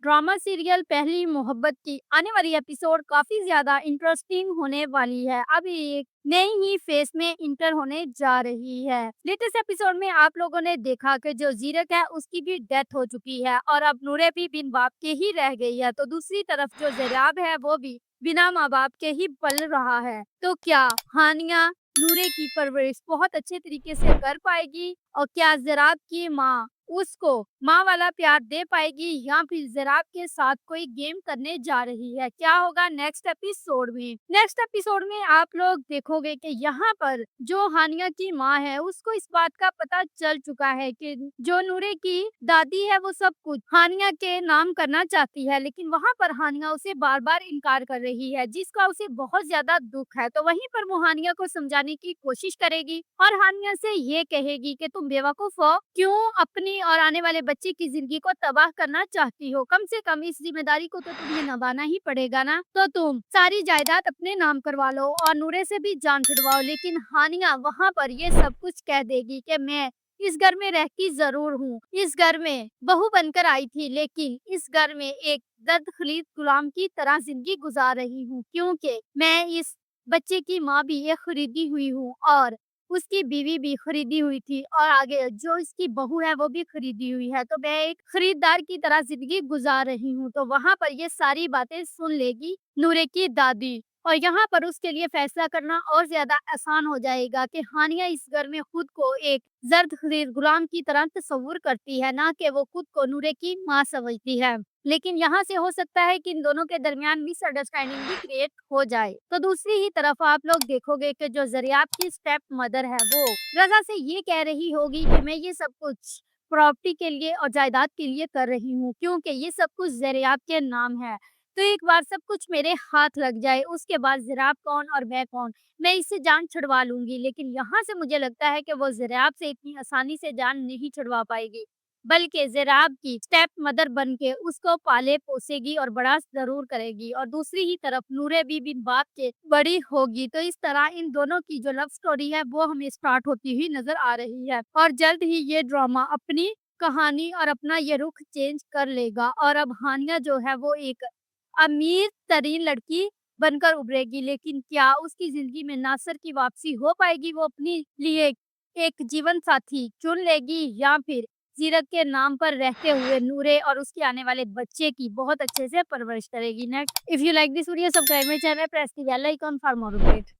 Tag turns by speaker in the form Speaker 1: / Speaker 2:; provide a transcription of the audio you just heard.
Speaker 1: Drama serial पहली मोहब्बत की आने वाली एपिसोड काफी ज्यादा इंटरेस्टिंग होने वाली है। अब ये एक नई ही फेस में इंटर होने जा रही है। लेटेस्ट एपिसोड में आप लोगों ने देखा कि जो जीरक है उसकी भी डेथ हो चुकी है और अब नूरे भी बिन बाप के ही रह गई है। तो दूसरी तरफ जो जराब है वो भी बिना माँ बाप के ही पल रहा है। तो क्या हानिया नूरे की परवरिश बहुत अच्छे तरीके से कर पाएगी और क्या जराब की माँ उसको माँ वाला प्यार दे पाएगी या फिर ज़राब के साथ कोई गेम करने जा रही है? क्या होगा नेक्स्ट एपिसोड में? नेक्स्ट एपिसोड में आप लोग देखोगे कि यहाँ पर जो हानिया की माँ है उसको इस बात का पता चल चुका है कि जो नूरे की दादी है वो सब कुछ हानिया के नाम करना चाहती है, लेकिन वहाँ पर हानिया उसे बार-बार इनकार कर रही है जिसका उसे बहुत ज़्यादा दुःख है। तो वहीं पर वो हानिया को समझाने की कोशिश करेगी और हानिया से ये कहेगी कि तुम बेवकूफ़ हो, क्यों अपनी और आने वाले बच्चे की ज़िंदगी को तबाह करना चाहती हो? कम से कम इस ज़िम्मेदारी को तो तुम्हें निभाना ही पड़ेगा ना। तो तुम सारी जायदाद अपने नाम करवा लो और नूरे से भी जान छुड़वाओ। लेकिन हानिया वहाँ पर ये सब कुछ कह देगी कि मैं इस घर में रहती ज़रूर हूँ। इस घर में बहू बनकर आई थी, लेकिन इस घर में एक दर्द खलीद गुलाम की तरह ज़िंदगी गुज़ार रही हूँ, क्योंकि मैं इस बच्चे की माँ भी एक खरीदी हुई हूँ और उसकी बीवी भी खरीदी हुई थी और आगे जो इसकी बहू है वो भी खरीदी हुई है। तो मैं एक खरीदार की तरह ज़िंदगी गुज़ार रही हूँ। तो वहाँ पर ये सारी बातें सुन लेगी नूरे की दादी और यहाँ पर उसके लिए फ़ैसला करना और ज़्यादा आसान हो जाएगा कि हानिया इस घर में खुद को एक ज़र्द खरीद गुलाम की तरह तस्वुर करती है, ना कि वो खुद को नूरे की माँ समझती है। लेकिन यहाँ से हो सकता है कि इन दोनों के दरमियान मिसअंडरस्टैंडिंग भी क्रिएट हो जाए। तो दूसरी ही तरफ आप लोग देखोगे कि जो ज़रियाब की स्टेप मदर है वो रज़ा से ये कह रही होगी कि मैं ये सब कुछ प्रॉपर्टी के लिए और जायदाद के लिए कर रही हूँ, क्योंकि ये सब कुछ ज़रियाब के नाम है। तो एक बार सब कुछ मेरे हाथ लग जाए उसके बाद ज़राब कौन और मैं कौन, मैं इससे जान छुड़वा लूँगी। लेकिन यहाँ से मुझे लगता है कि वो ज़राब से इतनी आसानी से जान नहीं छुड़वा पाएगी, बल्कि ज़राब की स्टेप मदर बन के उसको पाले-पोसेगी और बड़ा ज़रूर करेगी और दूसरी ही तरफ नूरे भी बिन बाप के बड़ी होगी। तो इस तरह इन दोनों की जो लव स्टोरी है वो हमें स्टार्ट होती हुई नज़र आ रही है और जल्द ही ये ड्रामा अपनी कहानी और अपना ये रुख चेंज कर लेगा और अब हानिया जो है वो एक अमीर तरीन लड़की बनकर उभरेगी। लेकिन क्या उसकी ज़िंदगी में नासिर की वापसी हो पाएगी? वो अपने लिए एक जीवन साथी चुन लेगी या फिर जीरत के नाम पर रहते हुए नूरे और उसके आने वाले बच्चे की बहुत अच्छे से परवरिश करेगी। Next, if you like this video subscribe my channel, press the bell icon for more update.